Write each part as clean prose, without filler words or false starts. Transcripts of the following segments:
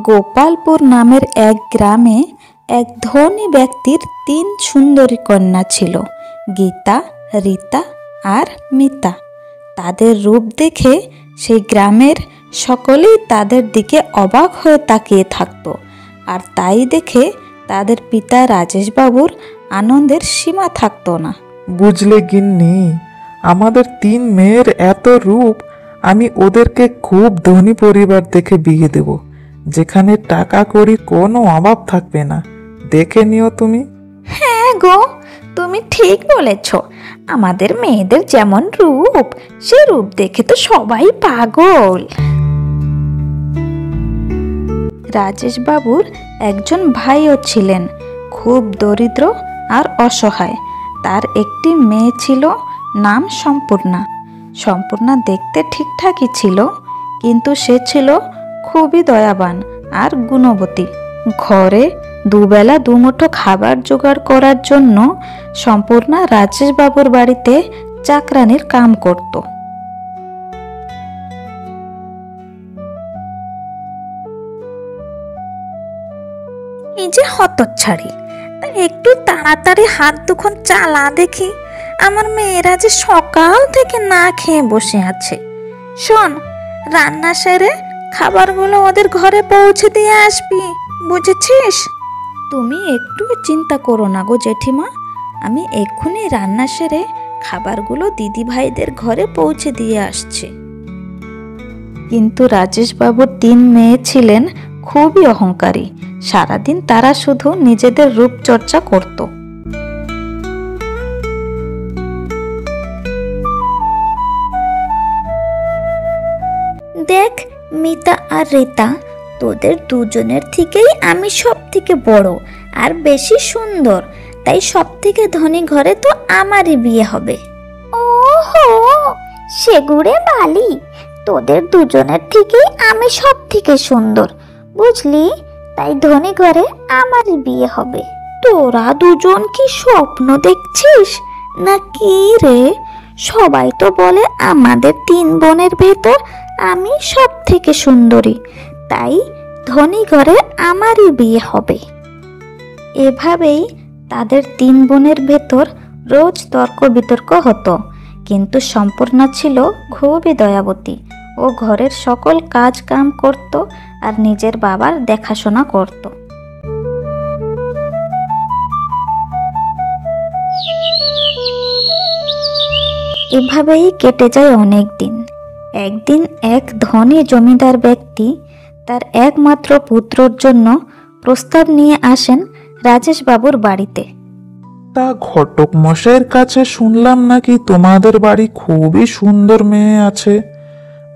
গোপালপুর নামের এক গ্রামে এক ধনী ব্যক্তির 3 সুন্দরী কন্যা ছিল, গীতা, রীতা আর মিতা। তাদের রূপ দেখে সেই গ্রামের সকলেই তাদের দিকে অবাক হয়ে তাকিয়ে থাকত। আর তাই দেখে তাদের পিতা রাজেশবাবুর আনন্দের সীমা থাকতো না। বুঝলে গিন্নি, আমাদের 3 মেয়ের এত রূপ, আমি ওদেরকে খুব ধনী পরিবার দেখে বিয়ে দেব, যেখানে টাকা কড়ির কোনো অভাব থাকবে না। দেখে নিও তুমি। হ্যাঁ গো, তুমি ঠিক বলেছ। আমাদের মেয়েদের যেমন রূপ, সে রূপ দেখে তো সবাই পাগল। রাজেশবাবুর একজন ভাইও ছিলেন, খুব দরিদ্র আর অসহায়। তার একটি মেয়ে ছিল, নাম সম্পূর্ণা। সম্পূর্ণা দেখতে ঠিকঠাকই ছিল, কিন্তু সে ছিল খুবই দয়াবান আর গুণবতী। ঘরে দুবেলা দুমুঠো খাবার জোগাড় করার জন্য সম্পূর্ণা রাজেশবাবুর বাড়িতে চাকরানির কাম করত। এই যে হতচ্ছাড়ি, একটু তাড়াতাড়ি হাত দুখন চালা দেখি। আমার মেয়েরা যে সকাল থেকে না খেয়ে বসে আছে। শোন, রান্না সেরে খাবারগুলো ওদের ঘরে পৌঁছে দিয়ে আসবি, বুঝেছিস? তুমি একটু চিন্তা করো না গো জেঠিমা, আমি এক্ষুনি রান্না সেরে খাবারগুলো দিদি ভাইদের ঘরে পৌঁছে দিয়ে আসছি। কিন্তু রাজেশবাবুর 3 মেয়ে ছিলেন খুবই অহংকারী। সারাদিন তারা শুধু নিজেদের রূপচর্চা করত। দেখ মিতা আর রীতা, তোদের দুজনের থেকেই আমি সব থেকে বড় আর বেশি সুন্দর, তাই সব থেকে ধনী ঘরে তো আমারই বিয়ে হবে। ওহো, সেগুড়ে বালি, তোদের দুজনের থেকেই আমি সব থেকে সুন্দর, বুঝলি? তাই ধনী ঘরে আমারই বিয়ে হবে। তোরা দুজন কি স্বপ্ন দেখছিস না কি রে? সবাই তো বলে আমাদের 3 বোনের ভেতর আমি সব থেকে সুন্দরী, তাই ধনী ঘরে আমারই বিয়ে হবে। এভাবেই তাদের 3 বোনের ভেতর রোজ তর্ক বিতর্ক হতো। কিন্তু সম্পূর্ণা ছিল খুবই দয়াবতী। ও ঘরের সকল কাজ কাম করত আর নিজের বাবার দেখাশোনা করত। এভাবেই কেটে যায় অনেক দিন। একদিন এক ধনী জমিদার ব্যক্তি তার একমাত্র পুত্রর জন্য প্রস্তাব নিয়ে আসেন রাজেশবাবুর বাড়িতে। তা ঘটক মশাইয়ের কাছে শুনলাম নাকি তোমাদের বাড়ি খুবই সুন্দর মেয়ে আছে।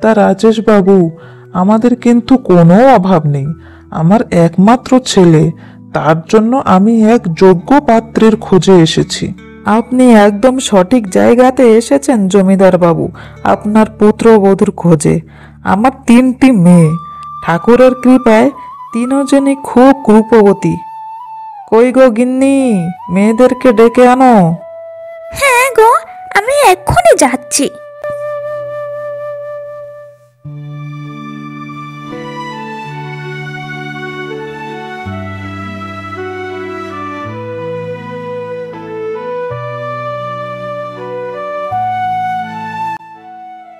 তা রাজেশ বাবু, আমাদের কিন্তু কোনো অভাব নেই। আমার একমাত্র ছেলে, তার জন্য আমি এক যোগ্য পাত্রের খোঁজে এসেছি। আপনি একদম সঠিক জায়গাতে এসেছেন জমিদার বাবু, আপনার পুত্রবধূর খোঁজে। আমার 3টি মেয়ে, ঠাকুরের কৃপায় 3জনই খুব রূপবতী। কই গো গিন্নি, মেয়েদেরকে ডেকে আনো। হ্যাঁ গো, আমি এক্ষুনি যাচ্ছি।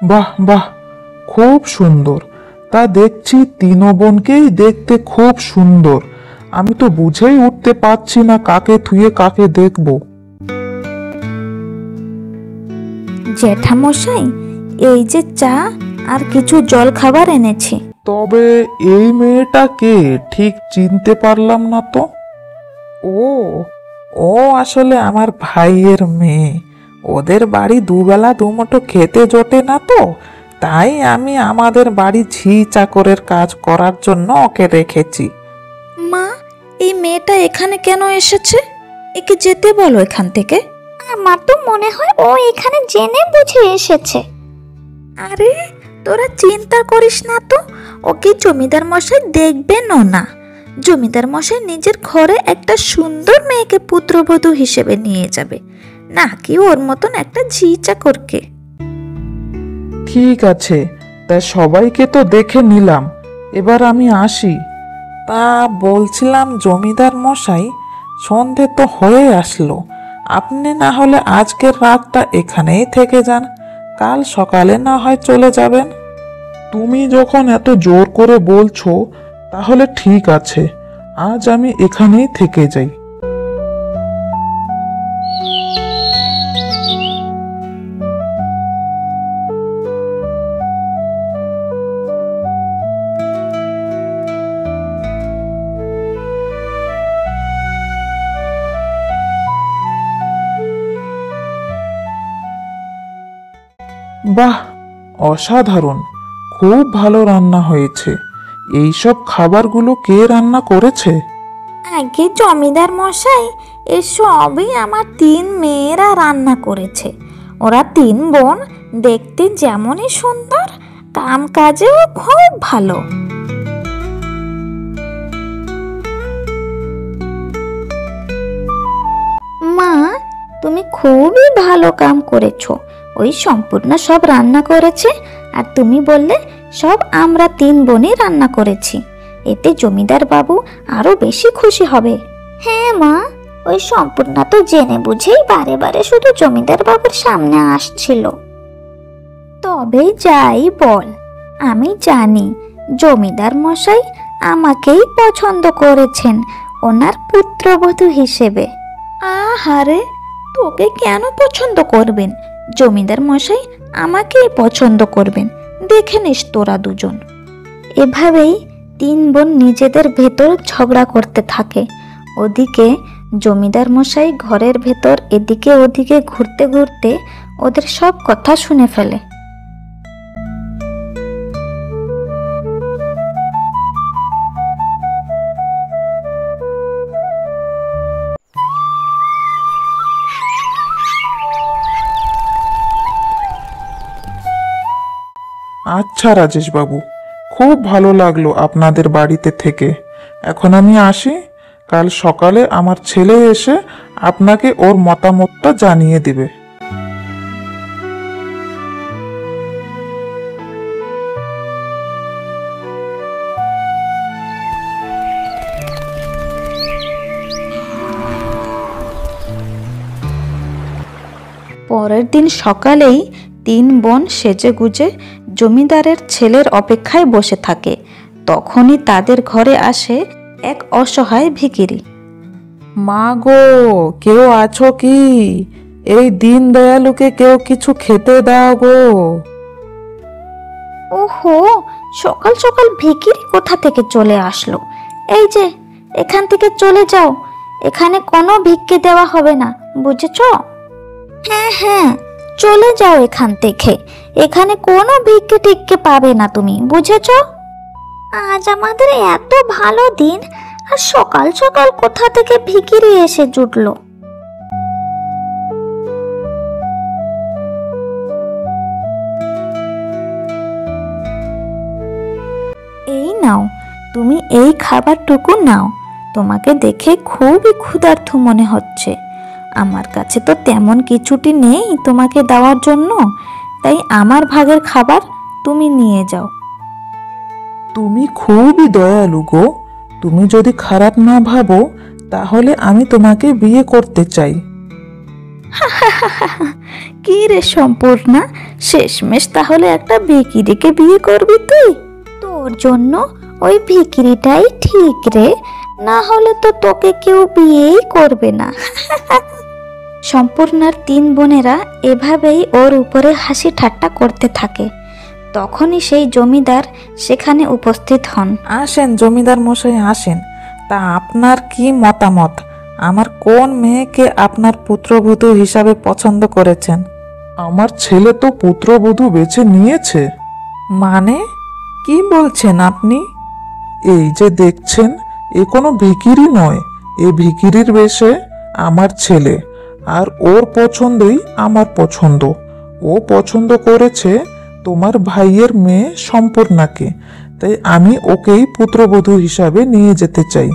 বাহ বাহ, খুব সুন্দর। তা দেখছি 3 বোনকেই দেখতে খুব সুন্দর। আমি তো বুঝেই উঠতে পারছি না কাকে থুয়ে কাকে দেখব। জ্যাঠামশাই, এই যে চা আর কিছু জল খাবার এনেছি। তবে এই মেয়েটা কে, ঠিক চিনতে পারলাম না তো। ও ও আসলে আমার ভাইয়ের মেয়ে। ওদের বাড়ি দুবেলা দুমুঠো খেতে জোটে না তো, তাই আমি আমাদের বাড়ি ঝি চাকরের কাজ করার জন্য ওকে রেখেছি। মা, এই মেয়েটা এখানে কেন এসেছে? একে যেতে বলো এখান থেকে। আমার তো মনে হয় ও এখানে জেনে বুঝে এসেছে। আরে তোরা চিন্তা করিস না তো, ওকে জমিদার মশাই দেখবেন না। জমিদার মশাই নিজের ঘরে একটা সুন্দর মেয়েকে পুত্রবধূ হিসেবে নিয়ে যাবে। নাকি ওর মতন একটা ঝি চাকরকে। ঠিক আছে, তা সবাইকে তো দেখে নিলাম, এবার আমি আসি। তা বলছিলাম জমিদার মশাই, সন্ধে তো হয়ে আসলো, আপনি না হলে আজকের রাতটা এখানেই থেকে যান, কাল সকালে না হয় চলে যাবেন। তুমি যখন এত জোর করে বলছো তাহলে ঠিক আছে, আজ আমি এখানেই থেকে যাই। বাহ, অসাধারণ, খুব ভালো রান্না হয়েছে। এইসব খাবারগুলো কে রান্না করেছে? আগে জমিদার মশাই, এসবই আমার 3 মেয়েরা রান্না করেছে। ওরা 3 বোন দেখতে যেমনই সুন্দর, কাম কাজেও খুব ভালো। মা, তুমি খুবই ভালো কাম করেছো। ওই সম্পূর্ণ সব রান্না করেছে, আর তুমি বললে সব আমরা 3 বোনই রান্না করেছি। এতে জমিদার বাবু আরো বেশি খুশি হবে। হ্যাঁ মা, ওই সম্পূর্ণ তো জেনে বুঝেই বারে বারে শুধু জমিদার বাবুর সামনে আসছিল। তবে যাই বল, আমি জানি জমিদার মশাই আমাকেই পছন্দ করেছেন ওনার পুত্রবধূ হিসেবে। আহারে, তোকে কেন পছন্দ করবেন? জমিদার মশাই আমাকেই পছন্দ করবেন, দেখে নিস তোরা দুজন। এভাবেই 3 বোন নিজেদের ভেতর ঝগড়া করতে থাকে। ওদিকে জমিদার মশাই ঘরের ভেতর এদিকে ওদিকে ঘুরতে ঘুরতে ওদের সব কথা শুনে ফেলে। আচ্ছা রাজেশ বাবু, খুব ভালো লাগলো আপনাদের বাড়িতে থেকে। এখন আমি আসি, কাল সকালে আমার ছেলে এসে আপনাকে ওর মতামতটা জানিয়ে দিবে। পরের দিন সকালেই 3 বোন সেজেগুজে জমিদারের ছেলের অপেক্ষায় বসে থাকে। তখনই তাদের ঘরে আসে এক অসহায় ভিখিরি। মা গো, কেউ আছো কি? এই দিন দয়ালুকে কেউ কিছু খেতে দাও গো। ওহো, সকাল সকাল ভিখিরি কোথা থেকে চলে আসলো? এই যে, এখান থেকে চলে যাও, এখানে কোনো ভিক্ষে দেওয়া হবে না, বুঝেছো? হ্যাঁ হ্যাঁ, চলে যাও এখান থেকে, এখানে কোনো ভিক্ষে টিক্ষে পাবে না তুমি, বুঝেছো? আজ আমাদের এত ভালো দিন, আর সকাল সকাল কোথা থেকে ভিখিরি এসে জুটলো? এই নাও, তুমি এই খাবারটুকু নাও। তোমাকে দেখে খুবই ক্ষুধার্ত মনে হচ্ছে। আমার কাছে তো তেমন কিছুটি নেই তোমাকে দেওয়ার জন্য, তাই আমার ভাগের খাবার তুমি নিয়ে যাও। তুমি খুবই দয়ালু গো, তুমি যদি খারাপ না ভাবো তাহলে আমি তোমাকে বিয়ে করতে চাই। কি রে সম্পূর্ণা, শেষমেশ তাহলে একটা ভিখিরিকে বিয়ে করবি তুই? তোর জন্য ওই ভিখিরিটাই ঠিক রে, না হলে তো তোকে কেউ বিয়েই করবে না। সম্পূর্ণার 3 বোনেরা এভাবেই ওর উপরে হাসি ঠাট্টা করতে থাকে। তখনই সেই জমিদার সেখানে উপস্থিত হন। আসেন জমিদার মশাই, আসেন। তা আপনার কি মতামত? আমার কোন মেয়েকে আপনার পুত্রবধূ হিসাবে পছন্দ করেছেন? আমার ছেলে তো পুত্রবধূ বেছে নিয়েছে। মানে কি বলছেন আপনি? এই যে দেখছেন, এ কোনো ভিখিরি নয়, এ ভিখিরির বেশে আমার ছেলে, আর ওর পছন্দই আমার পছন্দ। ও পছন্দ করেছে তোমার ভাইয়ের মেয়ে সম্পূর্ণাকে, তাই আমি ওকেই পুত্রবধূ হিসাবে নিয়ে যেতে চাই।